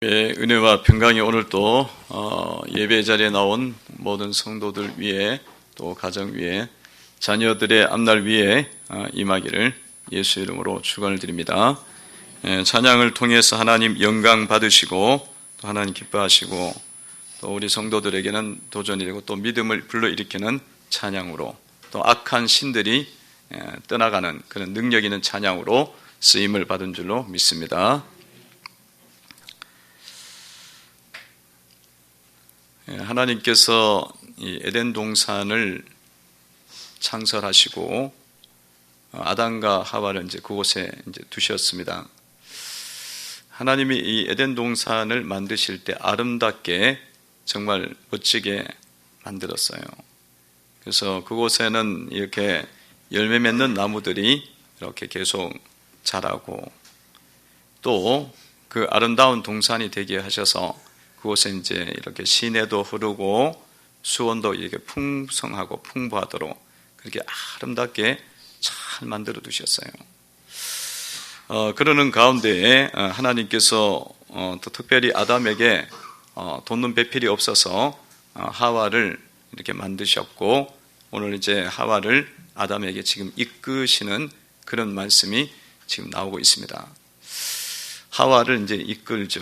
예, 은혜와 평강이 오늘 또 예배 자리에 나온 모든 성도들 위에 또 가정 위에 자녀들의 앞날 위에 임하기를 예수 이름으로 축원을 드립니다. 찬양을 통해서 하나님 영광 받으시고 또 하나님 기뻐하시고 또 우리 성도들에게는 도전이 되고 또 믿음을 불러일으키는 찬양으로 또 악한 신들이 떠나가는 그런 능력 있는 찬양으로 쓰임을 받은 줄로 믿습니다. 하나님께서 이 에덴 동산을 창설하시고 아담과 하와를 이제 그곳에 이제 두셨습니다. 하나님이 이 에덴 동산을 만드실 때 아름답게 정말 멋지게 만들었어요. 그래서 그곳에는 이렇게 열매 맺는 나무들이 이렇게 계속 자라고 또 그 아름다운 동산이 되게 하셔서 그곳에 이제 이렇게 시내도 흐르고 수온도 이렇게 풍성하고 풍부하도록 그렇게 아름답게 잘 만들어 두셨어요. 그러는 가운데에 하나님께서 또 특별히 아담에게 돋는 배필이 없어서 하와를 이렇게 만드셨고 오늘 이제 하와를 아담에게 지금 이끄시는 그런 말씀이 지금 나오고 있습니다. 하와를 이제 이끌죠.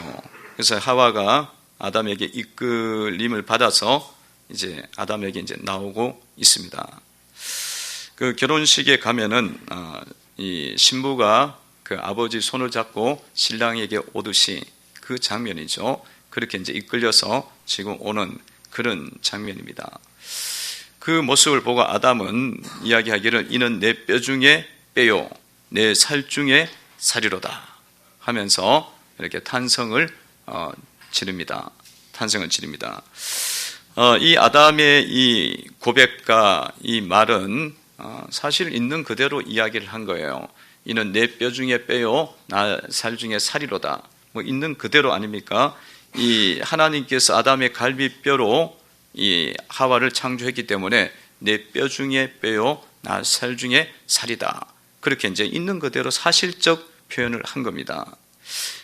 그래서 하와가 아담에게 이끌림을 받아서 이제 아담에게 이제 나오고 있습니다. 그 결혼식에 가면은 이 신부가 그 아버지 손을 잡고 신랑에게 오듯이 그 장면이죠. 그렇게 이제 이끌려서 지금 오는 그런 장면입니다. 그 모습을 보고 아담은 이야기하기를 이는 내 뼈 중에 뼈요 내 살 중에 살이로다 하면서 이렇게 탄성을 지릅니다. 이 아담의 이 고백과 이 말은 사실 있는 그대로 이야기를 한 거예요. 이는 내 뼈 중에 뼈요, 나 살 중에 살이로다. 뭐 있는 그대로 아닙니까? 이 하나님께서 아담의 갈비뼈로 이 하와를 창조했기 때문에 내 뼈 중에 뼈요, 나 살 중에 살이다. 그렇게 이제 있는 그대로 사실적 표현을 한 겁니다.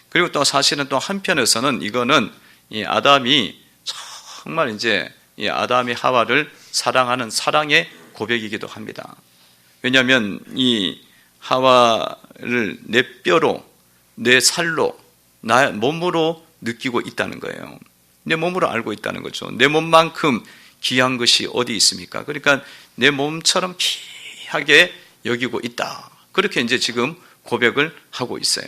그리고 또 사실은 또 한편에서는 이거는 이 아담이 정말 이제 이 아담이 하와를 사랑하는 사랑의 고백이기도 합니다. 왜냐하면 이 하와를 내 뼈로, 내 살로, 나의 몸으로 느끼고 있다는 거예요. 내 몸으로 알고 있다는 거죠. 내 몸만큼 귀한 것이 어디 있습니까? 그러니까 내 몸처럼 귀하게 여기고 있다. 그렇게 이제 지금 고백을 하고 있어요.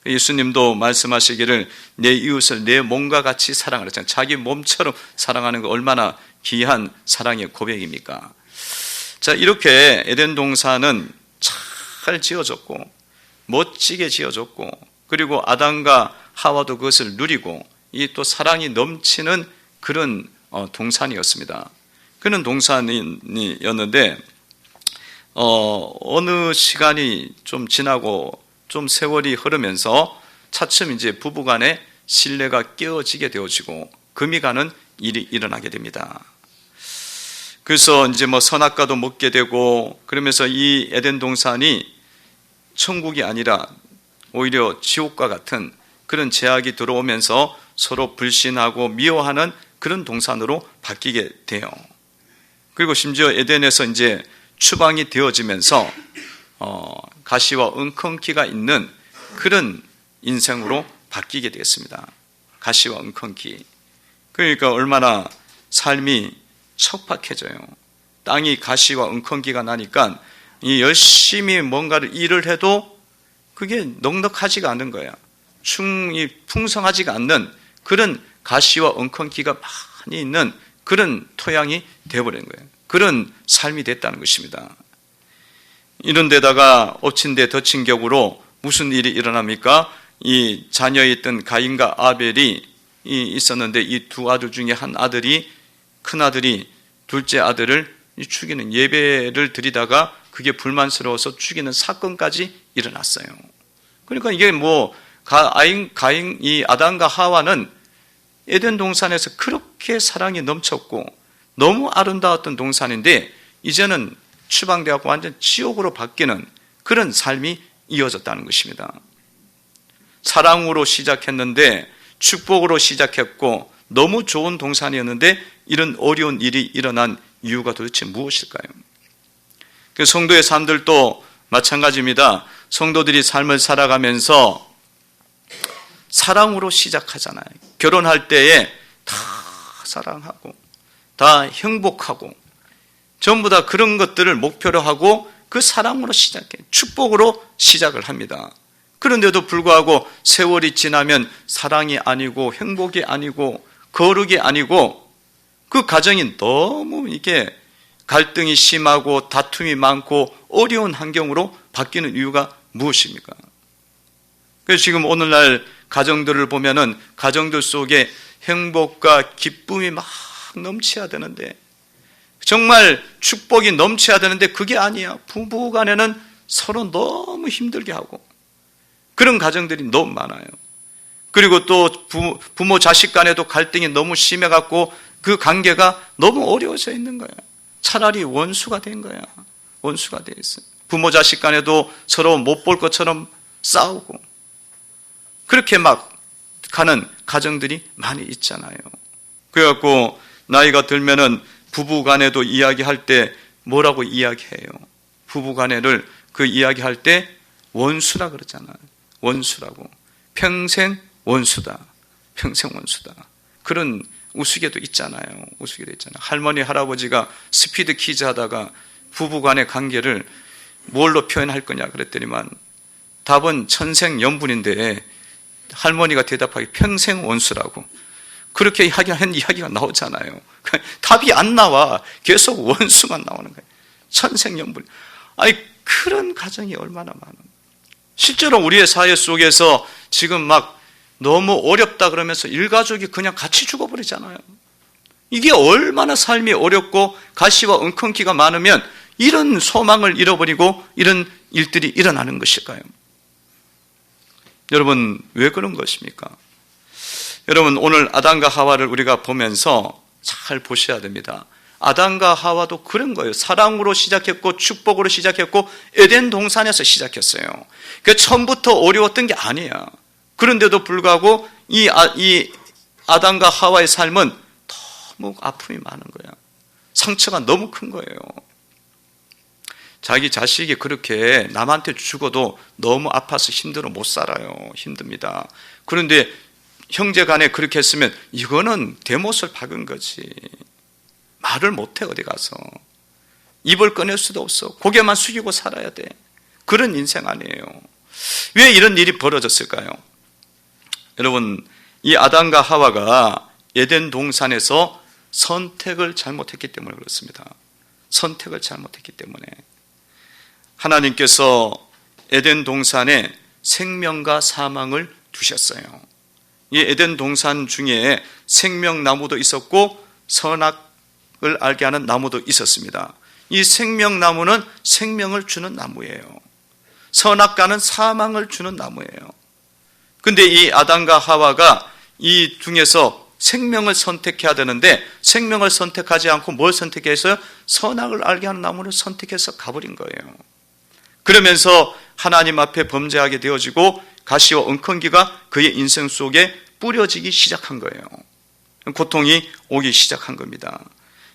예수님도 말씀하시기를 내 이웃을 내 몸과 같이 사랑하라 했잖아요. 자기 몸처럼 사랑하는 거 얼마나 귀한 사랑의 고백입니까? 자, 이렇게 에덴 동산은 잘 지어졌고 멋지게 지어졌고 그리고 아담과 하와도 그것을 누리고 이 또 사랑이 넘치는 그런 동산이었습니다. 그런 동산이었는데 어느 시간이 좀 지나고 좀 세월이 흐르면서 차츰 이제 부부간에 신뢰가 깨어지게 되어지고 금이 가는 일이 일어나게 됩니다. 그래서 이제 뭐 선악과도 먹게 되고 그러면서 이 에덴 동산이 천국이 아니라 오히려 지옥과 같은 그런 제약이 들어오면서 서로 불신하고 미워하는 그런 동산으로 바뀌게 돼요. 그리고 심지어 에덴에서 이제 추방이 되어지면서 가시와 웅컹키가 있는 그런 인생으로 바뀌게 되었습니다. 가시와 웅컹키. 그러니까 얼마나 삶이 척박해져요. 땅이 가시와 웅컹키가 나니까 이 열심히 뭔가를 일을 해도 그게 넉넉하지가 않은 거야. 풍성하지가 않는 그런 가시와 웅컹키가 많이 있는 그런 토양이 되어버린 거예요. 그런 삶이 됐다는 것입니다. 이런 데다가 엎친 데 덮친 격으로 무슨 일이 일어납니까? 이 자녀였던 가인과 아벨이 있었는데 이 두 아들 중에 한 아들이 큰 아들이 둘째 아들을 죽이는 예배를 드리다가 그게 불만스러워서 죽이는 사건까지 일어났어요. 그러니까 이게 뭐 이 아담과 하와는 에덴 동산에서 그렇게 사랑이 넘쳤고 너무 아름다웠던 동산인데 이제는 추방되고 완전 지옥으로 바뀌는 그런 삶이 이어졌다는 것입니다. 사랑으로 시작했는데 축복으로 시작했고 너무 좋은 동산이었는데 이런 어려운 일이 일어난 이유가 도대체 무엇일까요? 성도의 삶들도 마찬가지입니다. 성도들이 삶을 살아가면서 사랑으로 시작하잖아요. 결혼할 때에 다 사랑하고 다 행복하고 전부 다 그런 것들을 목표로 하고 그 사랑으로 시작해 축복으로 시작을 합니다. 그런데도 불구하고 세월이 지나면 사랑이 아니고 행복이 아니고 거룩이 아니고 그 가정이 너무 이게 갈등이 심하고 다툼이 많고 어려운 환경으로 바뀌는 이유가 무엇입니까? 그래서 지금 오늘날 가정들을 보면은 가정들 속에 행복과 기쁨이 막 넘쳐야 되는데 정말 축복이 넘쳐야 되는데 그게 아니야. 부부 간에는 서로 너무 힘들게 하고 그런 가정들이 너무 많아요. 그리고 또 부모 자식 간에도 갈등이 너무 심해갖고 그 관계가 너무 어려워져 있는 거야. 차라리 원수가 된 거야. 원수가 돼 있어요. 부모 자식 간에도 서로 못 볼 것처럼 싸우고 그렇게 막 가는 가정들이 많이 있잖아요. 그래갖고 나이가 들면은 부부 간에도 이야기할 때 뭐라고 이야기해요? 부부 간에를 그 이야기할 때 원수라 그러잖아요. 원수라고. 평생 원수다. 평생 원수다. 그런 우스개도 있잖아요. 우스개도 있잖아요. 할머니, 할아버지가 스피드 퀴즈 하다가 부부 간의 관계를 뭘로 표현할 거냐 그랬더니만 답은 천생연분인데 할머니가 대답하기 평생 원수라고. 그렇게 한 이야기가 나오잖아요. 답이 안 나와. 계속 원수만 나오는 거예요. 천생연분. 아니, 그런 가정이 얼마나 많은. 실제로 우리의 사회 속에서 지금 막 너무 어렵다 그러면서 일가족이 그냥 같이 죽어버리잖아요. 이게 얼마나 삶이 어렵고 가시와 엉겅퀴가 많으면 이런 소망을 잃어버리고 이런 일들이 일어나는 것일까요? 여러분, 왜 그런 것입니까? 여러분, 오늘 아담과 하와를 우리가 보면서 잘 보셔야 됩니다. 아담과 하와도 그런 거예요. 사랑으로 시작했고 축복으로 시작했고 에덴 동산에서 시작했어요. 그 처음부터 어려웠던 게 아니야. 그런데도 불구하고 이 아담과 하와의 삶은 너무 아픔이 많은 거야. 상처가 너무 큰 거예요. 자기 자식이 그렇게 남한테 죽어도 너무 아파서 힘들어 못 살아요. 힘듭니다. 그런데 형제 간에 그렇게 했으면 이거는 대못을 박은 거지. 말을 못해 어디 가서. 입을 꺼낼 수도 없어. 고개만 숙이고 살아야 돼. 그런 인생 아니에요. 왜 이런 일이 벌어졌을까요? 여러분, 이 아담과 하와가 에덴 동산에서 선택을 잘못했기 때문에 그렇습니다. 선택을 잘못했기 때문에. 하나님께서 에덴 동산에 생명과 사망을 두셨어요. 이 에덴 동산 중에 생명나무도 있었고 선악을 알게 하는 나무도 있었습니다. 이 생명나무는 생명을 주는 나무예요. 선악과는 사망을 주는 나무예요. 근데 이 아담과 하와가 이 중에서 생명을 선택해야 되는데 생명을 선택하지 않고 뭘 선택해서 선악을 알게 하는 나무를 선택해서 가버린 거예요. 그러면서 하나님 앞에 범죄하게 되어지고 가시와 엉겅퀴가 그의 인생 속에 뿌려지기 시작한 거예요. 고통이 오기 시작한 겁니다.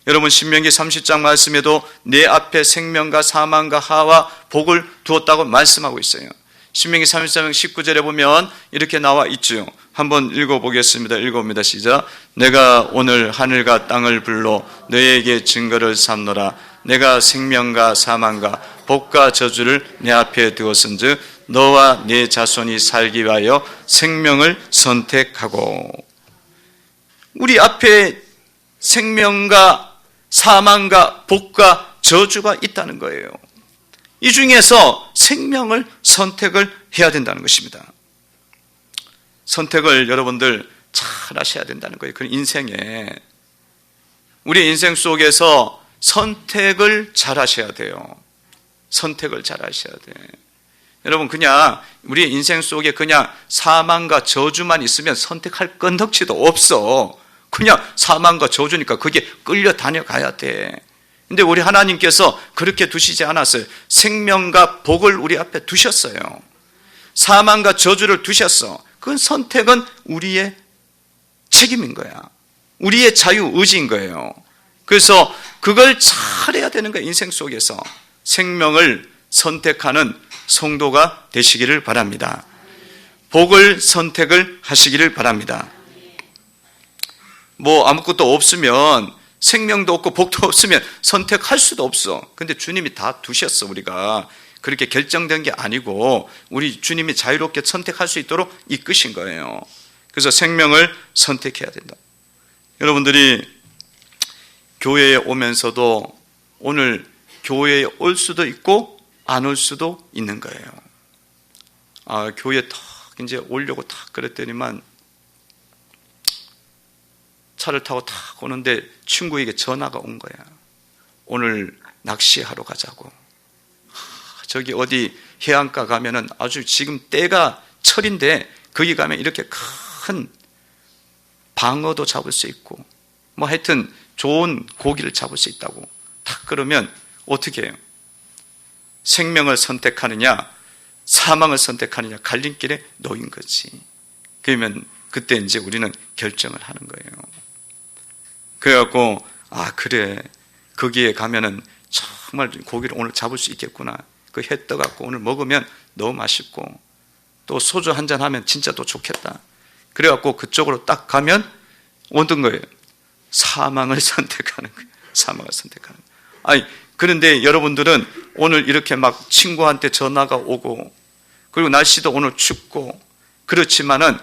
여러분, 신명기 30장 말씀에도 내 앞에 생명과 사망과 하와 복을 두었다고 말씀하고 있어요. 신명기 30장 19절에 보면 이렇게 나와 있죠. 한번 읽어보겠습니다. 읽어봅니다. 시작. 내가 오늘 하늘과 땅을 불러 너에게 증거를 삼노라. 내가 생명과 사망과 복과 저주를 내 앞에 두었은즉 너와 네 자손이 살기 위하여 생명을 선택하고. 우리 앞에 생명과 사망과 복과 저주가 있다는 거예요. 이 중에서 생명을 선택을 해야 된다는 것입니다. 선택을 여러분들 잘 하셔야 된다는 거예요. 그 인생에, 우리 인생 속에서 선택을 잘 하셔야 돼요. 선택을 잘 하셔야 돼. 여러분, 그냥 우리 인생 속에 그냥 사망과 저주만 있으면 선택할 건덕지도 없어. 그냥 사망과 저주니까 그게 끌려 다녀가야 돼. 근데 우리 하나님께서 그렇게 두시지 않았어요. 생명과 복을 우리 앞에 두셨어요. 사망과 저주를 두셨어. 그 선택은 우리의 책임인 거야. 우리의 자유의지인 거예요. 그래서 그걸 잘해야 되는 거예요. 인생 속에서 생명을 선택하는 성도가 되시기를 바랍니다. 복을 선택을 하시기를 바랍니다. 뭐 아무것도 없으면, 생명도 없고 복도 없으면 선택할 수도 없어. 근데 주님이 다 두셨어. 우리가 그렇게 결정된 게 아니고 우리 주님이 자유롭게 선택할 수 있도록 이끄신 거예요. 그래서 생명을 선택해야 된다. 여러분들이 교회에 오면서도 오늘 교회에 올 수도 있고 안 올 수도 있는 거예요. 교회에 탁 이제 오려고 탁 그랬더니만 차를 타고 탁 오는데 친구에게 전화가 온 거야. 오늘 낚시하러 가자고. 저기 어디 해안가 가면은 아주 지금 때가 철인데 거기 가면 이렇게 큰 방어도 잡을 수 있고 뭐 하여튼 좋은 고기를 잡을 수 있다고. 딱 그러면 어떻게 해요? 생명을 선택하느냐 사망을 선택하느냐 갈림길에 놓인 거지. 그러면 그때 이제 우리는 결정을 하는 거예요. 그래갖고 그래 거기에 가면은 정말 고기를 오늘 잡을 수 있겠구나. 그 해 떠갖고 오늘 먹으면 너무 맛있고 또 소주 한잔 하면 진짜 또 좋겠다. 그래갖고 그쪽으로 딱 가면 어떤 거예요? 사망을 선택하는 거예요. 사망을 선택하는 거예요. 그런데 여러분들은 오늘 이렇게 막 친구한테 전화가 오고 그리고 날씨도 오늘 춥고 그렇지만은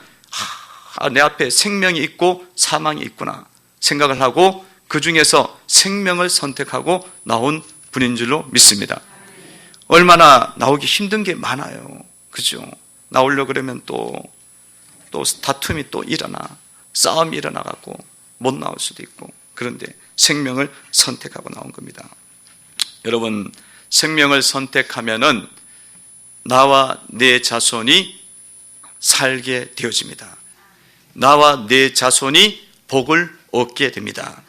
내 앞에 생명이 있고 사망이 있구나 생각을 하고 그 중에서 생명을 선택하고 나온 분인 줄로 믿습니다. 얼마나 나오기 힘든 게 많아요. 그죠? 나오려고 그러면 또 다툼이 또 일어나 싸움이 일어나갖고 못 나올 수도 있고 그런데 생명을 선택하고 나온 겁니다. 여러분 생명을 선택하면은 나와 내 자손이 살게 되어집니다. 나와 내 자손이 복을 얻게 됩니다.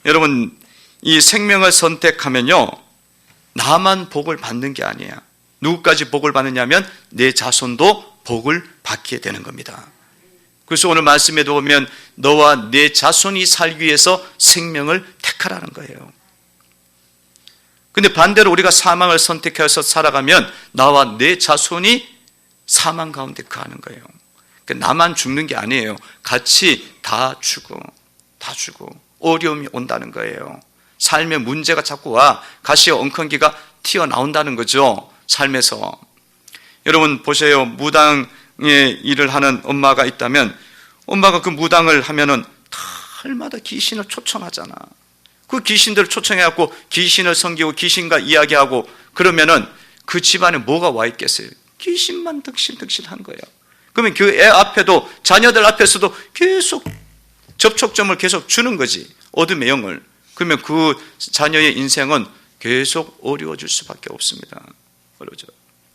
여러분 이 생명을 선택하면요 나만 복을 받는 게 아니야. 누구까지 복을 받느냐면 내 자손도 복을 받게 되는 겁니다. 그래서 오늘 말씀에도 보면 너와 내 자손이 살기 위해서 생명을 택하라는 거예요. 근데 반대로 우리가 사망을 선택해서 살아가면 나와 내 자손이 사망 가운데 거하는 거예요. 그러니까 나만 죽는 게 아니에요. 같이 다 죽고 어려움이 온다는 거예요. 삶에 문제가 자꾸 와 가시와 엉겅기가 튀어나온다는 거죠. 삶에서. 여러분 보세요. 무당의 일을 하는 엄마가 있다면 엄마가 그 무당을 하면은 달마다 귀신을 초청하잖아. 그 귀신들을 초청해갖고 귀신을 섬기고 귀신과 이야기하고 그러면은 그 집안에 뭐가 와 있겠어요? 귀신만 득실득실한 거예요. 그러면 그 애 앞에도 자녀들 앞에서도 계속 접촉점을 계속 주는 거지. 어둠의 영을. 그러면 그 자녀의 인생은 계속 어려워질 수밖에 없습니다. 어려워져.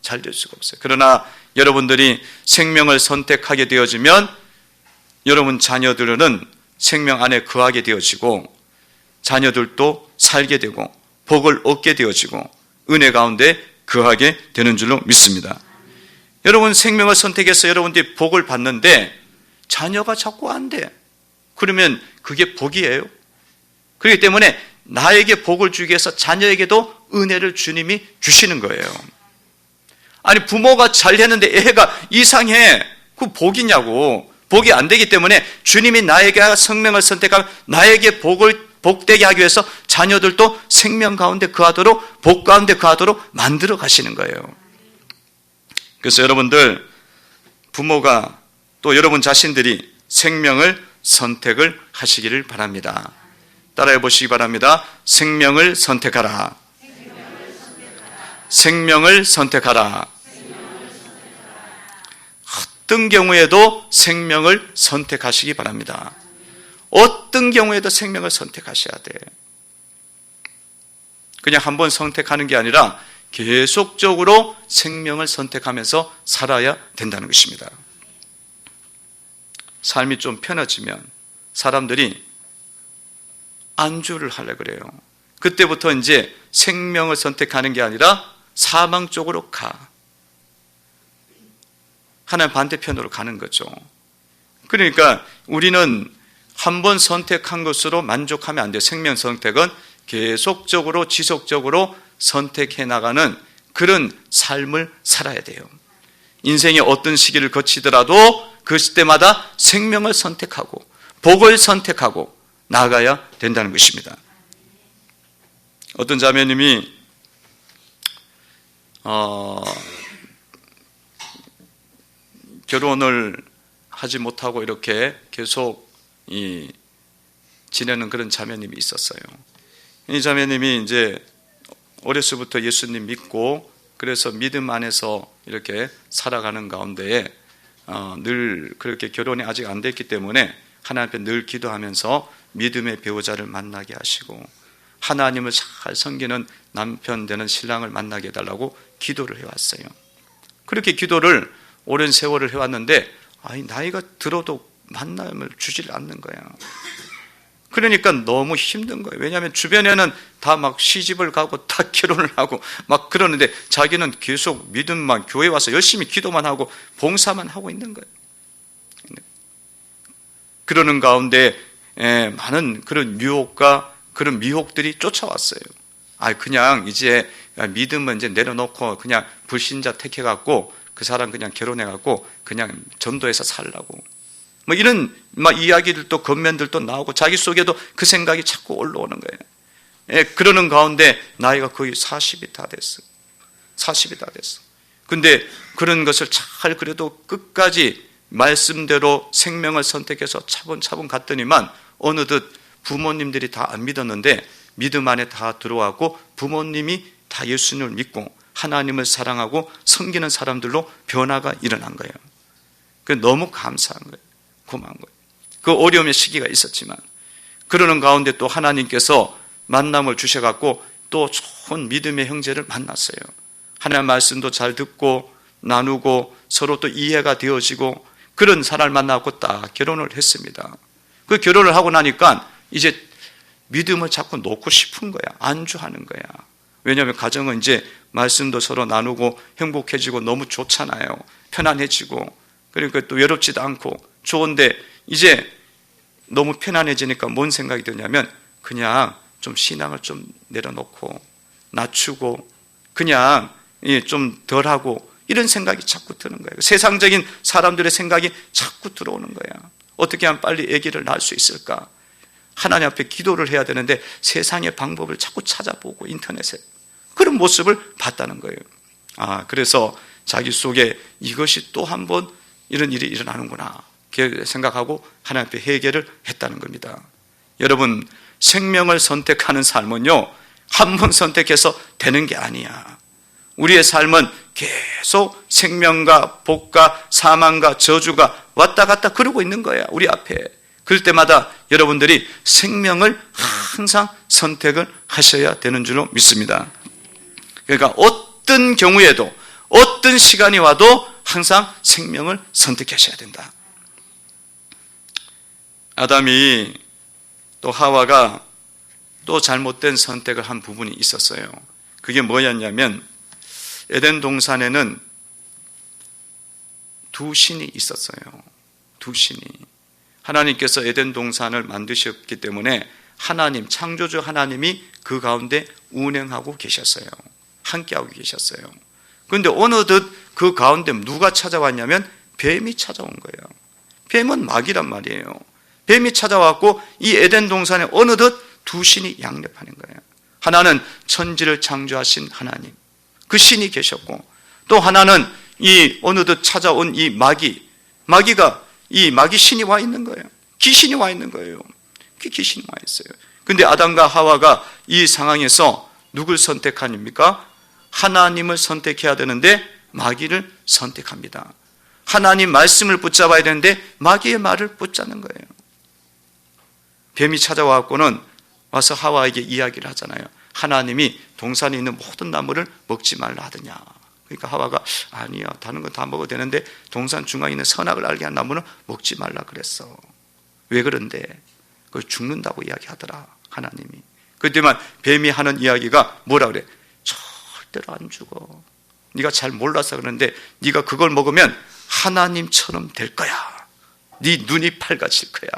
잘 될 수가 없어요. 그러나 여러분들이 생명을 선택하게 되어지면 여러분 자녀들은 생명 안에 거하게 되어지고 자녀들도 살게 되고 복을 얻게 되어지고 은혜 가운데 거하게 되는 줄로 믿습니다. 여러분 생명을 선택해서 여러분들이 복을 받는데 자녀가 자꾸 안 돼. 그러면 그게 복이에요. 그렇기 때문에 나에게 복을 주기 위해서 자녀에게도 은혜를 주님이 주시는 거예요. 아니 부모가 잘 됐는데 애가 이상해. 그 복이냐고. 복이 안 되기 때문에 주님이 나에게 생명을 선택하고 나에게 복되게 하기 위해서 자녀들도 생명 가운데 거하도록 복 가운데 거하도록 만들어 가시는 거예요. 그래서 여러분들 부모가 또 여러분 자신들이 생명을 선택을 하시기를 바랍니다. 따라해 보시기 바랍니다. 생명을 선택하라. 생명을 선택하라. 어떤 경우에도 생명을 선택하시기 바랍니다. 어떤 경우에도 생명을 선택하셔야 돼. 그냥 한번 선택하는 게 아니라 계속적으로 생명을 선택하면서 살아야 된다는 것입니다. 삶이 좀 편해지면 사람들이 안주를 하려고 그래요. 그때부터 이제 생명을 선택하는 게 아니라 사망 쪽으로 가. 하나님 반대편으로 가는 거죠. 그러니까 우리는 한 번 선택한 것으로 만족하면 안 돼요. 생명 선택은 계속적으로 지속적으로 선택해 나가는 그런 삶을 살아야 돼요. 인생의 어떤 시기를 거치더라도 그 시대마다 생명을 선택하고 복을 선택하고 나아가야 된다는 것입니다. 어떤 자매님이 결혼을 하지 못하고 이렇게 계속 지내는 그런 자매님이 있었어요. 이 자매님이 이제 어렸을부터 예수님 믿고 그래서 믿음 안에서 이렇게 살아가는 가운데에 늘 그렇게 결혼이 아직 안 됐기 때문에 하나님 앞에 늘 기도하면서 믿음의 배우자를 만나게 하시고 하나님을 잘 섬기는 남편 되는 신랑을 만나게 해달라고 기도를 해왔어요. 그렇게 기도를 오랜 세월을 해왔는데 나이가 들어도 만남을 주질 않는 거야. 그러니까 너무 힘든 거예요. 왜냐하면 주변에는 다 막 시집을 가고 다 결혼을 하고 막 그러는데 자기는 계속 믿음만 교회 와서 열심히 기도만 하고 봉사만 하고 있는 거예요. 그러는 가운데 많은 그런 유혹과 그런 미혹들이 쫓아왔어요. 그냥 이제 믿음은 이제 내려놓고 그냥 불신자 택해갖고 그 사람 그냥 결혼해갖고 그냥 전도해서 살라고. 이런 이야기들도 겉면들도 나오고 자기 속에도 그 생각이 자꾸 올라오는 거예요. 그러는 가운데 나이가 거의 40이 다 됐어. 40이 다 됐어. 근데 그런 것을 잘 그래도 끝까지 말씀대로 생명을 선택해서 차분차분 갔더니만 어느덧 부모님들이 다 안 믿었는데 믿음 안에 다 들어왔고 부모님이 다 예수님을 믿고 하나님을 사랑하고 섬기는 사람들로 변화가 일어난 거예요. 너무 감사한 거예요. 고마운 거예요. 그 어려움의 시기가 있었지만 그러는 가운데 또 하나님께서 만남을 주셔갖고 또 좋은 믿음의 형제를 만났어요. 하나님 말씀도 잘 듣고 나누고 서로 또 이해가 되어지고 그런 사람을 만나고 딱 결혼을 했습니다. 그 결혼을 하고 나니까 이제 믿음을 자꾸 놓고 싶은 거야. 안주하는 거야. 왜냐하면 가정은 이제 말씀도 서로 나누고 행복해지고 너무 좋잖아요. 편안해지고 그러니까 또 외롭지도 않고 좋은데 이제 너무 편안해지니까 뭔 생각이 드냐면 그냥 좀 신앙을 좀 내려놓고 낮추고 그냥 좀 덜하고 이런 생각이 자꾸 드는 거예요. 세상적인 사람들의 생각이 자꾸 들어오는 거야. 어떻게 하면 빨리 아기를 낳을 수 있을까? 하나님 앞에 기도를 해야 되는데 세상의 방법을 자꾸 찾아보고 인터넷에 그런 모습을 봤다는 거예요. 그래서 자기 속에 이것이 또 한 번 이런 일이 일어나는구나 생각하고 하나님 앞에 회개를 했다는 겁니다. 여러분, 생명을 선택하는 삶은요 한 번 선택해서 되는 게 아니야. 우리의 삶은 계속 생명과 복과 사망과 저주가 왔다 갔다 그러고 있는 거야. 우리 앞에. 그럴 때마다 여러분들이 생명을 항상 선택을 하셔야 되는 줄로 믿습니다. 그러니까 어떤 경우에도 어떤 시간이 와도 항상 생명을 선택하셔야 된다. 아담이 또 하와가 또 잘못된 선택을 한 부분이 있었어요. 그게 뭐였냐면 에덴 동산에는 두 신이 있었어요. 두 신이. 하나님께서 에덴 동산을 만드셨기 때문에 하나님, 창조주 하나님이 그 가운데 운행하고 계셨어요. 함께하고 계셨어요. 그런데 어느덧 그 가운데 누가 찾아왔냐면 뱀이 찾아온 거예요. 뱀은 마귀란 말이에요. 뱀이 찾아왔고 이 에덴 동산에 어느덧 두 신이 양립하는 거예요. 하나는 천지를 창조하신 하나님, 그 신이 계셨고 또 하나는 이 어느덧 찾아온 이 마귀가 이 마귀 신이 와 있는 거예요. 귀신이 와 있는 거예요. 귀신이 와 있어요. 근데 아담과 하와가 이 상황에서 누굴 선택합니까? 하나님을 선택해야 되는데 마귀를 선택합니다. 하나님 말씀을 붙잡아야 되는데 마귀의 말을 붙잡는 거예요. 뱀이 찾아와서는 와서 하와에게 이야기를 하잖아요. 하나님이 동산에 있는 모든 나무를 먹지 말라 하더냐. 그러니까 하와가 아니야, 다른 건 다 먹어도 되는데 동산 중앙에 있는 선악을 알게 한 나무는 먹지 말라 그랬어. 왜 그런데? 그걸 죽는다고 이야기하더라, 하나님이. 그때만 뱀이 하는 이야기가 뭐라 그래? 절대로 안 죽어. 네가 잘 몰라서 그러는데 네가 그걸 먹으면 하나님처럼 될 거야. 네 눈이 밝아질 거야.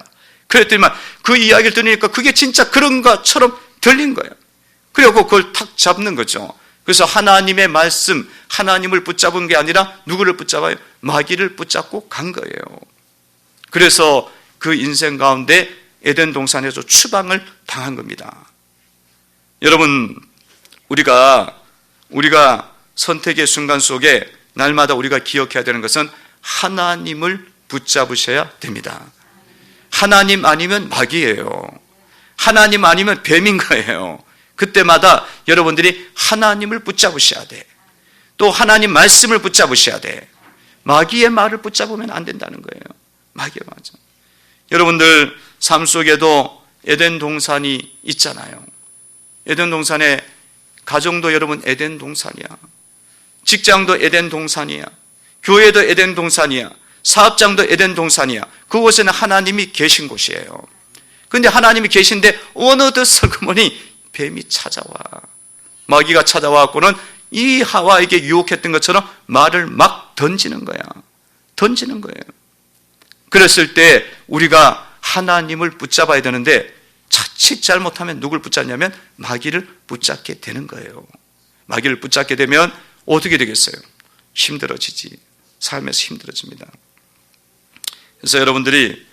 그랬더니만 그 이야기를 들으니까 그게 진짜 그런 것처럼 들린 거예요. 그리고 그걸 탁 잡는 거죠. 그래서 하나님의 말씀, 하나님을 붙잡은 게 아니라 누구를 붙잡아요? 마귀를 붙잡고 간 거예요. 그래서 그 인생 가운데 에덴 동산에서 추방을 당한 겁니다. 여러분, 우리가 선택의 순간 속에 날마다 우리가 기억해야 되는 것은 하나님을 붙잡으셔야 됩니다. 하나님 아니면 마귀예요. 하나님 아니면 뱀인 거예요. 그때마다 여러분들이 하나님을 붙잡으셔야 돼. 또 하나님 말씀을 붙잡으셔야 돼. 마귀의 말을 붙잡으면 안 된다는 거예요. 마귀의 말. 여러분들 삶 속에도 에덴 동산이 있잖아요. 에덴 동산에 가정도 여러분 에덴 동산이야. 직장도 에덴 동산이야. 교회도 에덴 동산이야. 사업장도 에덴 동산이야. 그곳에는 하나님이 계신 곳이에요. 그런데 하나님이 계신데 어느덧 슬그머니 뱀이 찾아와. 마귀가 찾아와갖고는 이 하와에게 유혹했던 것처럼 말을 막 던지는 거야. 던지는 거예요. 그랬을 때 우리가 하나님을 붙잡아야 되는데 자칫 잘못하면 누굴 붙잡냐면 마귀를 붙잡게 되는 거예요. 마귀를 붙잡게 되면 어떻게 되겠어요? 힘들어지지. 삶에서 힘들어집니다. 그래서 여러분들이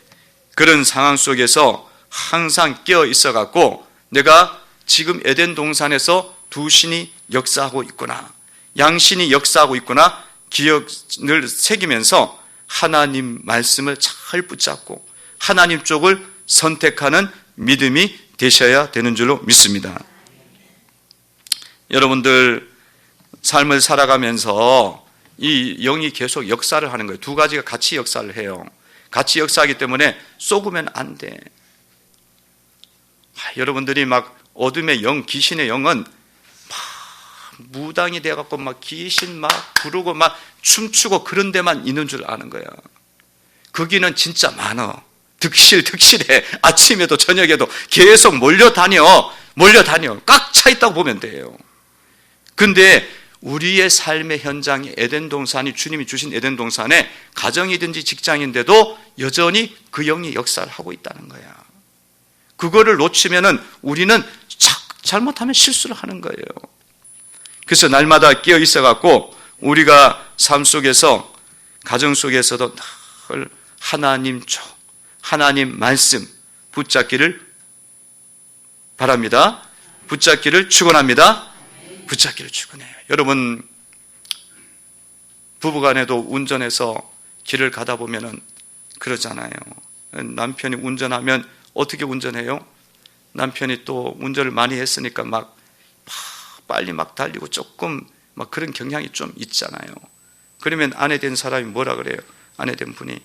그런 상황 속에서 항상 깨어 있어갖고 내가 지금 에덴 동산에서 두 신이 역사하고 있구나, 양신이 역사하고 있구나 기억을 새기면서 하나님 말씀을 잘 붙잡고 하나님 쪽을 선택하는 믿음이 되셔야 되는 줄로 믿습니다. 여러분들 삶을 살아가면서 이 영이 계속 역사를 하는 거예요. 두 가지가 같이 역사를 해요. 같이 역사하기 때문에 쏘으면 안 돼. 여러분들이 막 어둠의 영, 귀신의 영은 막 무당이 돼갖고 막 귀신 막 부르고 막 춤추고 그런 데만 있는 줄 아는 거야. 거기는 진짜 많어. 득실해. 아침에도 저녁에도 계속 몰려다녀. 꽉 차 있다고 보면 돼요. 근데 우리의 삶의 현장이 에덴 동산이 주님이 주신 에덴 동산에 가정이든지 직장인데도 여전히 그 영이 역사를 하고 있다는 거야. 그거를 놓치면은 우리는 잘못하면 실수를 하는 거예요. 그래서 날마다 깨어 있어갖고 우리가 삶 속에서 가정 속에서도 늘 하나님 쪽, 하나님 말씀 붙잡기를 바랍니다. 붙잡기를 축원합니다. 붙잡기를 축원해요. 여러분 부부간에도 운전해서 길을 가다 보면은 그러잖아요. 남편이 운전하면 어떻게 운전해요? 남편이 또 운전을 많이 했으니까 막 빨리 막 달리고 조금 막 그런 경향이 좀 있잖아요. 그러면 아내 된 사람이 뭐라 그래요? 아내 된 분이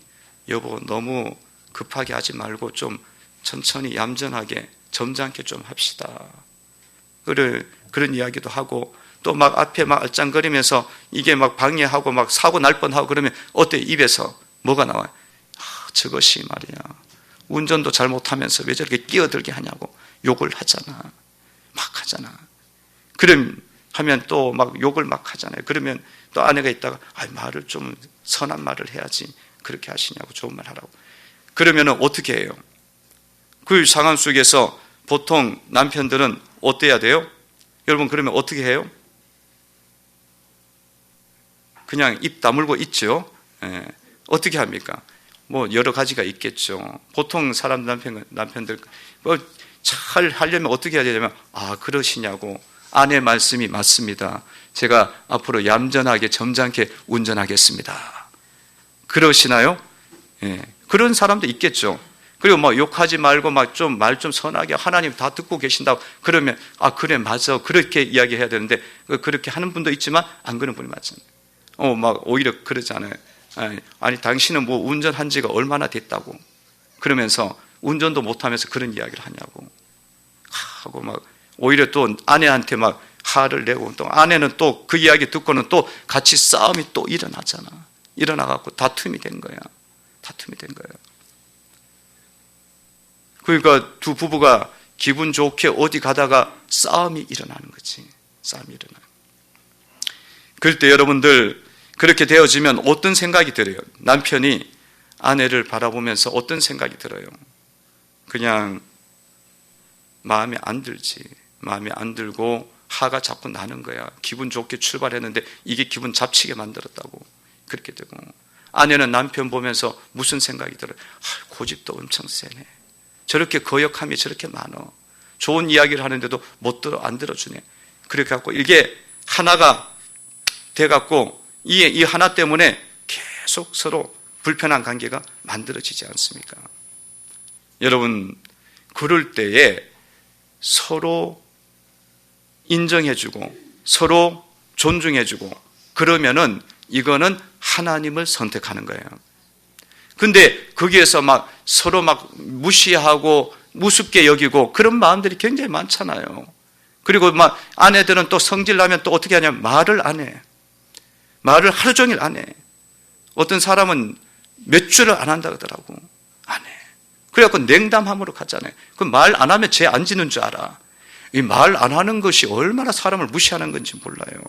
여보 너무 급하게 하지 말고 좀 천천히 얌전하게 점잖게 좀 합시다. 그런 이야기도 하고 또 막 앞에 막 알짱거리면서 이게 막 방해하고 막 사고 날 뻔하고 그러면 어때? 입에서 뭐가 나와요? 저것이 말이야. 운전도 잘못하면서 왜 저렇게 끼어들게 하냐고 욕을 하잖아. 막 하잖아. 그럼 하면 또 막 욕을 막 하잖아요. 그러면 또 아내가 있다가 말을 좀 선한 말을 해야지 그렇게 하시냐고 좋은 말 하라고. 그러면 어떻게 해요? 그 상황 속에서 보통 남편들은 어때야 돼요? 여러분 그러면 어떻게 해요? 그냥 입 다물고 있죠. 예. 어떻게 합니까? 뭐 여러 가지가 있겠죠. 보통 사람 남편들 뭐 잘 하려면 어떻게 해야 되냐면 그러시냐고 아내 말씀이 맞습니다. 제가 앞으로 얌전하게 점잖게 운전하겠습니다. 그러시나요? 예. 그런 사람도 있겠죠. 그리고 뭐 욕하지 말고 막 좀 말 좀 선하게 하나님 다 듣고 계신다고 그러면 그래 맞아 그렇게 이야기해야 되는데 그렇게 하는 분도 있지만 안 그런 분이 많잖아요. 막 오히려 그러잖아요. 아니 당신은 뭐 운전한 지가 얼마나 됐다고 그러면서 운전도 못하면서 그런 이야기를 하냐고 하고 막 오히려 또 아내한테 막 화를 내고 또 아내는 또 그 이야기 듣고는 또 같이 싸움이 또 일어나잖아. 일어나갖고 다툼이 된 거야. 그러니까 두 부부가 기분 좋게 어디 가다가 싸움이 일어나는 거지. 싸움이 일어나요. 그럴 때 여러분들 그렇게 되어지면 어떤 생각이 들어요? 남편이 아내를 바라보면서 어떤 생각이 들어요? 그냥 마음에 안 들지. 마음에 안 들고 화가 자꾸 나는 거야. 기분 좋게 출발했는데 이게 기분 잡치게 만들었다고. 그렇게 되고, 아내는 남편 보면서 무슨 생각이 들어요? 고집도 엄청 세네. 저렇게 거역함이 저렇게 많어. 좋은 이야기를 하는데도 안 들어주네. 그렇게 갖고 이게 하나가 돼갖고 이 하나 때문에 계속 서로 불편한 관계가 만들어지지 않습니까? 여러분, 그럴 때에 서로 인정해주고 서로 존중해주고 그러면은 이거는 하나님을 선택하는 거예요. 근데 거기에서 서로 무시하고 무섭게 여기고 그런 마음들이 굉장히 많잖아요. 그리고 아내들은 또 성질나면 또 어떻게 하냐면 말을 안 해. 말을 하루 종일 안 해. 어떤 사람은 몇 주를 안 한다 그러더라고. 안 해. 그래갖고 냉담함으로 가잖아요. 그 말 안 하면 죄 안 지는 줄 알아. 이 말 안 하는 것이 얼마나 사람을 무시하는 건지 몰라요.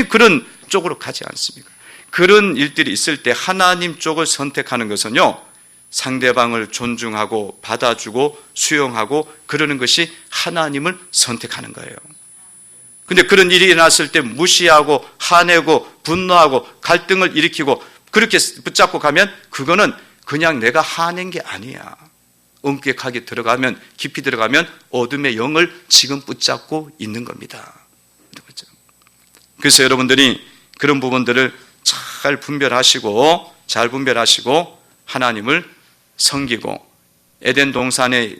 그런 쪽으로 가지 않습니까? 그런 일들이 있을 때 하나님 쪽을 선택하는 것은요, 상대방을 존중하고 받아주고 수용하고 그러는 것이 하나님을 선택하는 거예요. 근데 그런 일이 일어났을 때 무시하고 화내고 분노하고 갈등을 일으키고 그렇게 붙잡고 가면 그거는 그냥 내가 화낸 게 아니야. 엄격하게 들어가면, 깊이 들어가면 어둠의 영을 지금 붙잡고 있는 겁니다. 그래서 여러분들이 그런 부분들을 잘 분별하시고 하나님을 섬기고 에덴 동산에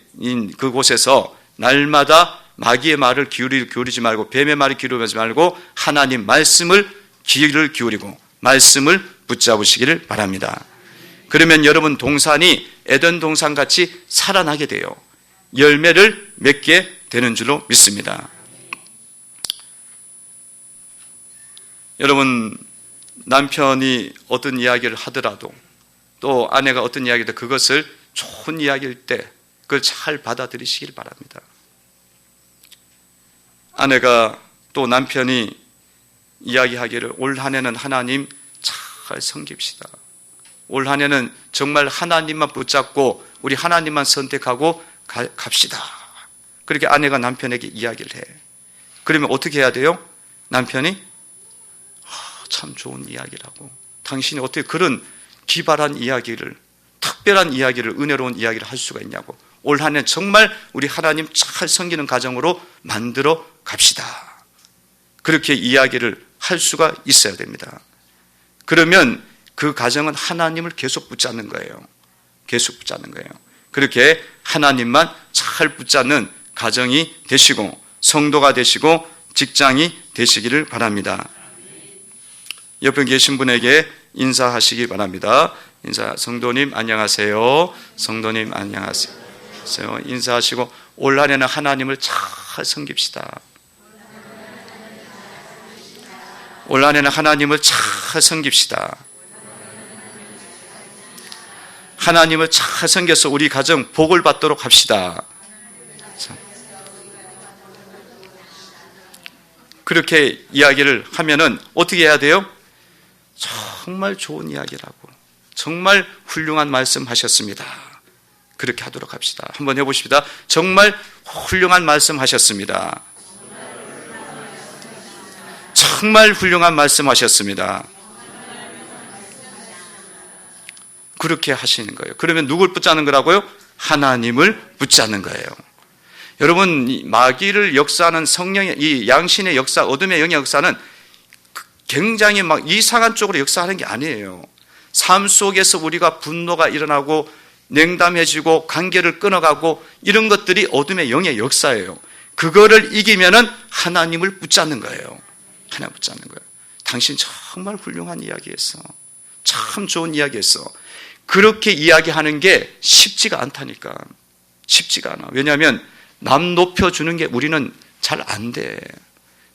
그곳에서 날마다 마귀의 말을 기울이지 말고 뱀의 말을 기울이지 말고 하나님 말씀을 귀를 기울이고 말씀을 붙잡으시기를 바랍니다. 그러면 여러분 동산이 에덴 동산같이 살아나게 돼요. 열매를 맺게 되는 줄로 믿습니다. 여러분, 남편이 어떤 이야기를 하더라도 또 아내가 어떤 이야기를 그것을 좋은 이야기일 때 그걸 잘 받아들이시길 바랍니다. 아내가 또 남편이 이야기하기를 올 한 해는 하나님 잘 섬깁시다. 올 한 해는 정말 하나님만 붙잡고 우리 하나님만 선택하고 갑시다. 그렇게 아내가 남편에게 이야기를 해. 그러면 어떻게 해야 돼요? 남편이 참 좋은 이야기라고. 당신이 어떻게 그런 기발한 이야기를, 특별한 이야기를, 은혜로운 이야기를 할 수가 있냐고. 올 한 해 정말 우리 하나님 잘 섬기는 가정으로 만들어 갑시다. 그렇게 이야기를 할 수가 있어야 됩니다. 그러면 그 가정은 하나님을 계속 붙잡는 거예요. 계속 붙잡는 거예요. 그렇게 하나님만 잘 붙잡는 가정이 되시고 성도가 되시고 직장이 되시기를 바랍니다. 옆에 계신 분에게 인사하시기 바랍니다. 성도님 안녕하세요. 성도님 안녕하세요. 인사하시고 올 한 해는 하나님을 잘 섬깁시다. 올 한 해는 하나님을 잘 섬깁시다. 하나님을 잘 섬겨서 우리 가정 복을 받도록 합시다. 그렇게 이야기를 하면은 어떻게 해야 돼요? 정말 좋은 이야기라고, 정말 훌륭한 말씀 하셨습니다. 그렇게 하도록 합시다. 한번 해보십시다. 정말 훌륭한 말씀 하셨습니다. 정말 훌륭한 말씀 하셨습니다. 그렇게 하시는 거예요. 그러면 누굴 붙잡는 거라고요? 하나님을 붙잡는 거예요. 여러분, 마귀를 역사하는 성령의 이 양신의 역사, 어둠의 영의 역사는 굉장히 이상한 쪽으로 역사하는 게 아니에요. 삶 속에서 우리가 분노가 일어나고 냉담해지고 관계를 끊어가고 이런 것들이 어둠의 영의 역사예요. 그거를 이기면은 하나님을 붙잡는 거예요. 하나님 붙잡는 거예요. 당신 정말 훌륭한 이야기했어. 참 좋은 이야기했어. 그렇게 이야기하는 게 쉽지가 않다니까. 쉽지가 않아. 왜냐하면 남 높여주는 게 우리는 잘 안 돼.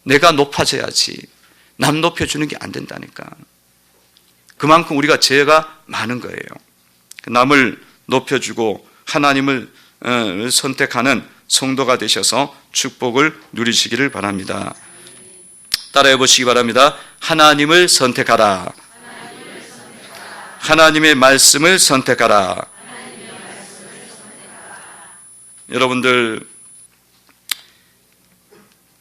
내가 높아져야지. 남 높여주는 게 안 된다니까. 그만큼 우리가 죄가 많은 거예요. 남을 높여주고 하나님을 선택하는 성도가 되셔서 축복을 누리시기를 바랍니다. 따라해 보시기 바랍니다. 하나님을 선택하라. 하나님의 말씀을 선택하라. 여러분들,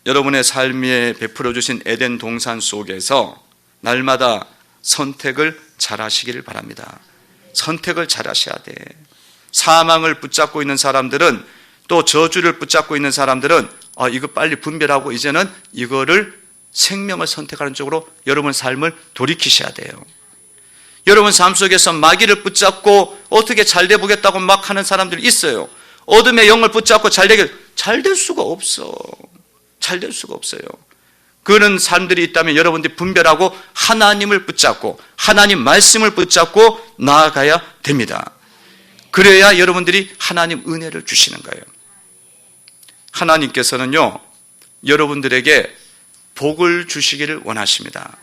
여러분의 삶에 베풀어 주신 에덴 동산 속에서 날마다 선택을 잘 하시기를 바랍니다. 선택을 잘 하셔야 돼. 사망을 붙잡고 있는 사람들은, 또 저주를 붙잡고 있는 사람들은 이거 빨리 분별하고 이제는 이거를 생명을 선택하는 쪽으로 여러분 삶을 돌이키셔야 돼요. 여러분 삶 속에서 마귀를 붙잡고 어떻게 잘 돼 보겠다고 막 하는 사람들이 있어요. 어둠의 영을 붙잡고 잘 될 수가 없어. 잘 될 수가 없어요. 그런 사람들이 있다면 여러분들이 분별하고 하나님을 붙잡고 하나님 말씀을 붙잡고 나아가야 됩니다. 그래야 여러분들이 하나님 은혜를 주시는 거예요. 하나님께서는요, 여러분들에게 복을 주시기를 원하십니다.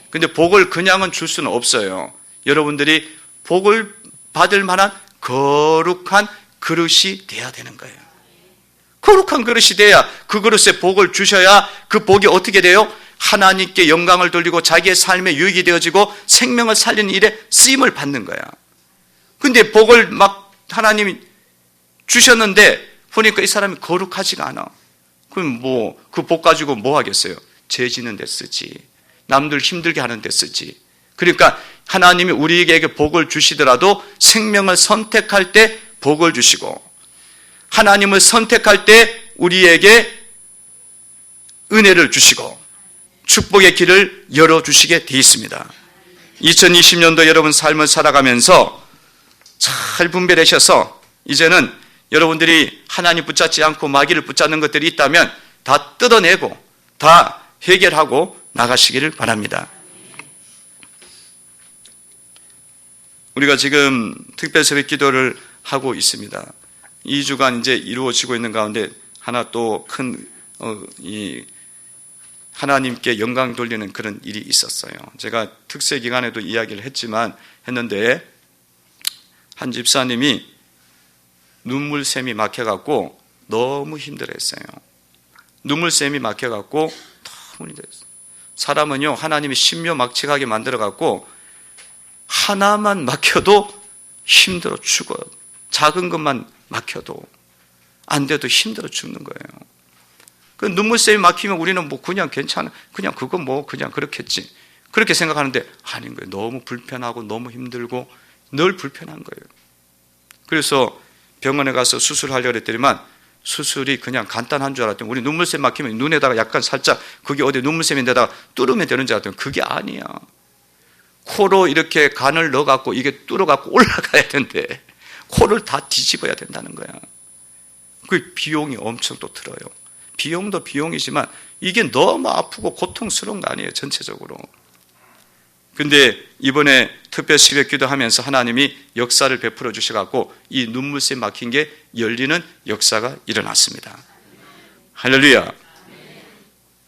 근데 복을 그냥은 줄 수는 없어요. 여러분들이 복을 받을 만한 거룩한 그릇이 돼야 되는 거예요. 거룩한 그릇이 돼야 그 그릇에 복을 주셔야 그 복이 어떻게 돼요? 하나님께 영광을 돌리고 자기의 삶에 유익이 되어지고 생명을 살리는 일에 쓰임을 받는 거야. 근데 복을 막 하나님이 주셨는데 보니까 이 사람이 거룩하지가 않아. 그럼 그 복 가지고 뭐 하겠어요? 죄 짓는 데 쓰지. 남들 힘들게 하는 데 쓰지. 그러니까 하나님이 우리에게 복을 주시더라도 생명을 선택할 때 복을 주시고 하나님을 선택할 때 우리에게 은혜를 주시고 축복의 길을 열어주시게 되어 있습니다. 2020년도 여러분 삶을 살아가면서 잘 분별하셔서 이제는 여러분들이 하나님 붙잡지 않고 마귀를 붙잡는 것들이 있다면 다 뜯어내고 다 해결하고 나가시기를 바랍니다. 우리가 지금 특별 새벽 기도를 하고 있습니다. 2주간 이제 이루어지고 있는 가운데 하나 또 큰 하나님께 영광 돌리는 그런 일이 있었어요. 제가 특세 기간에도 이야기를 했는데 한 집사님이 눈물샘이 막혀갖고 너무 힘들어했어요. 눈물샘이 막혀갖고 너무 힘들었어요. 사람은요, 하나님이 신묘막측하게 만들어갖고 하나만 막혀도 힘들어 죽어요. 작은 것만 막혀도 안 돼도 힘들어 죽는 거예요. 그 눈물샘이 막히면 우리는 그냥 괜찮아, 그냥 그거 그냥 그렇겠지, 그렇게 생각하는데 아닌 거예요. 너무 불편하고 너무 힘들고 늘 불편한 거예요. 그래서 병원에 가서 수술하려고 했더니만 수술이 그냥 간단한 줄 알았더니 우리 눈물샘 막히면 눈에다가 약간 살짝 그게 어디 눈물샘인데다가 뚫으면 되는 줄 알았더니 그게 아니야. 코로 이렇게 간을 넣어갖고 이게 뚫어갖고 올라가야 된대. 코를 다 뒤집어야 된다는 거야. 그 비용이 엄청 또 들어요. 비용도 비용이지만 이게 너무 아프고 고통스러운 거 아니에요, 전체적으로. 근데 이번에 특별 새벽 기도하면서 하나님이 역사를 베풀어 주셔갖고 이 눈물샘 막힌 게 열리는 역사가 일어났습니다. 할렐루야.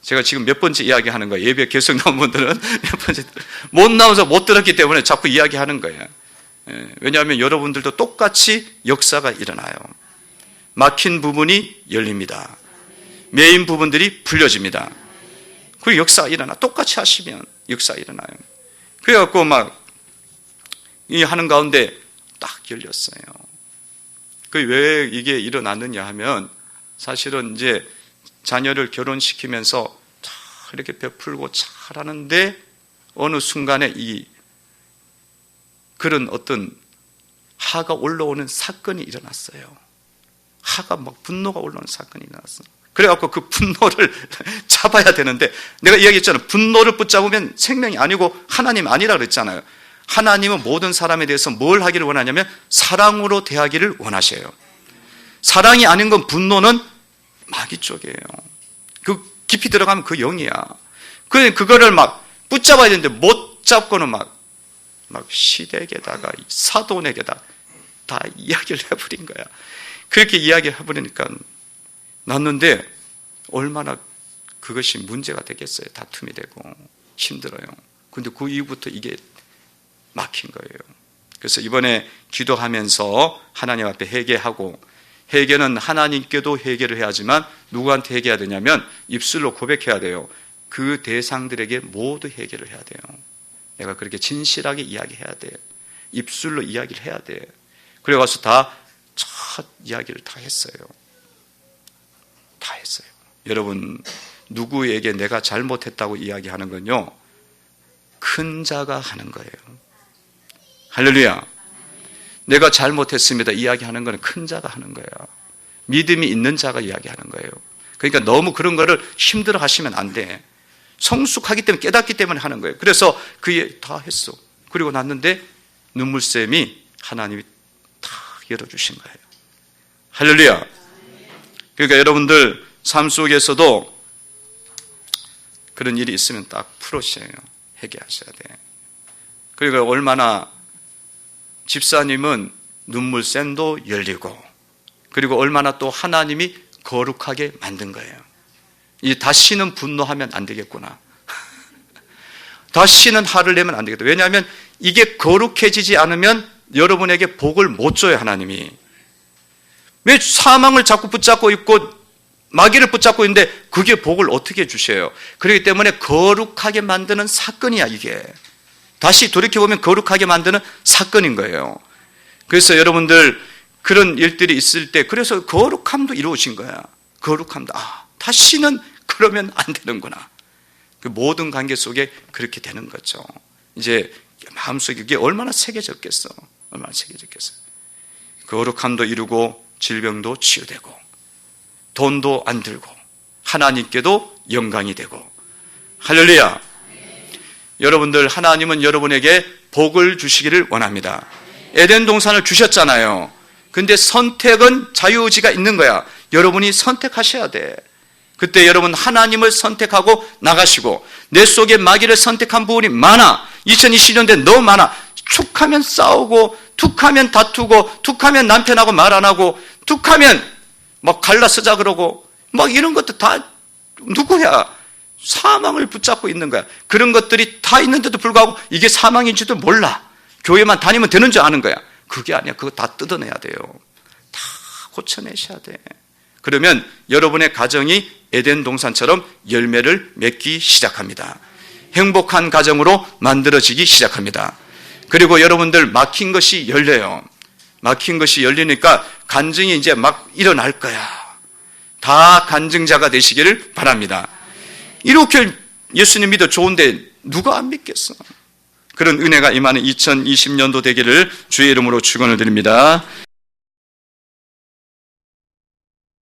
제가 지금 몇 번째 이야기하는 거예요. 예배 계속 나온 분들은 몇 번째 못 나와서 못 들었기 때문에 자꾸 이야기하는 거예요. 왜냐하면 여러분들도 똑같이 역사가 일어나요. 막힌 부분이 열립니다. 메인 부분들이 풀려집니다. 그리고 역사가 일어나. 똑같이 하시면 역사가 일어나요. 그래갖고 이 하는 가운데 딱 열렸어요. 왜 이게 일어났느냐 하면 사실은 이제 자녀를 결혼시키면서 잘 이렇게 베풀고 잘하는데 어느 순간에 그런 어떤 하가 올라오는 사건이 일어났어요. 하가 분노가 올라오는 사건이 일어났어요. 그래갖고 그 분노를 잡아야 되는데 내가 이야기했잖아요. 분노를 붙잡으면 생명이 아니고 하나님 아니라 그랬잖아요. 하나님은 모든 사람에 대해서 뭘 하기를 원하냐면 사랑으로 대하기를 원하셔요. 사랑이 아닌 건 분노는 마귀 쪽이에요. 그 깊이 들어가면 그 영이야. 그거를 붙잡아야 되는데 못 잡고는 막 시댁에다가 사돈에게다 다 이야기를 해버린 거야. 그렇게 이야기를 해버리니까 났는데 얼마나 그것이 문제가 되겠어요. 다툼이 되고 힘들어요. 근데 그 이후부터 이게 막힌 거예요. 그래서 이번에 기도하면서 하나님 앞에 회개하고, 회개는 하나님께도 회개를 해야 하지만 누구한테 회개해야 되냐면 입술로 고백해야 돼요. 그 대상들에게 모두 회개를 해야 돼요. 내가 그렇게 진실하게 이야기해야 돼요. 입술로 이야기를 해야 돼. 그래 가서 다 첫 이야기를 다 했어요. 다 했어요. 여러분, 누구에게 내가 잘못했다고 이야기하는 건요, 큰 자가 하는 거예요. 할렐루야. 내가 잘못했습니다 이야기하는 거는 큰 자가 하는 거야. 믿음이 있는 자가 이야기하는 거예요. 그러니까 너무 그런 거를 힘들어 하시면 안 돼. 성숙하기 때문에, 깨닫기 때문에 하는 거예요. 그래서 그게 다 했어. 그리고 났는데 눈물샘이 하나님이 다 열어주신 거예요. 할렐루야. 그러니까 여러분들 삶 속에서도 그런 일이 있으면 딱 풀으셔야 해요. 해결하셔야 돼. 그러니까 얼마나 집사님은 눈물샘도 열리고, 그리고 얼마나 또 하나님이 거룩하게 만든 거예요. 이 다시는 분노하면 안 되겠구나. 다시는 화를 내면 안 되겠다. 왜냐하면 이게 거룩해지지 않으면 여러분에게 복을 못 줘요, 하나님이. 왜 사망을 자꾸 붙잡고 있고 마귀를 붙잡고 있는데 그게 복을 어떻게 주셔요? 그렇기 때문에 거룩하게 만드는 사건이야, 이게. 다시 돌이켜보면 거룩하게 만드는 사건인 거예요. 그래서 여러분들 그런 일들이 있을 때, 그래서 거룩함도 이루어진 거야. 거룩함도. 다시는 그러면 안 되는구나. 그 모든 관계 속에 그렇게 되는 거죠. 이제 마음속에 이게 얼마나 새겨졌겠어. 얼마나 새겨졌겠어. 거룩함도 이루고 질병도 치유되고 돈도 안 들고 하나님께도 영광이 되고. 할렐루야. 여러분들, 하나님은 여러분에게 복을 주시기를 원합니다. 에덴 동산을 주셨잖아요. 근데 선택은 자유의지가 있는 거야. 여러분이 선택하셔야 돼. 그때 여러분 하나님을 선택하고 나가시고, 내 속에 마귀를 선택한 부분이 많아. 2020년대 너무 많아. 툭하면 싸우고, 툭하면 다투고, 툭하면 남편하고 말 안 하고, 툭하면 막 갈라서자 그러고, 막 이런 것도 다 누구야? 사망을 붙잡고 있는 거야. 그런 것들이 다 있는데도 불구하고 이게 사망인지도 몰라. 교회만 다니면 되는 줄 아는 거야. 그게 아니야. 그거 다 뜯어내야 돼요. 다 고쳐내셔야 돼. 그러면 여러분의 가정이 에덴 동산처럼 열매를 맺기 시작합니다. 행복한 가정으로 만들어지기 시작합니다. 그리고 여러분들 막힌 것이 열려요. 막힌 것이 열리니까 간증이 이제 막 일어날 거야. 다 간증자가 되시기를 바랍니다. 이렇게 예수님 믿어 좋은데 누가 안 믿겠어? 그런 은혜가 임하는 2020년도 되기를 주의 이름으로 축원을 드립니다.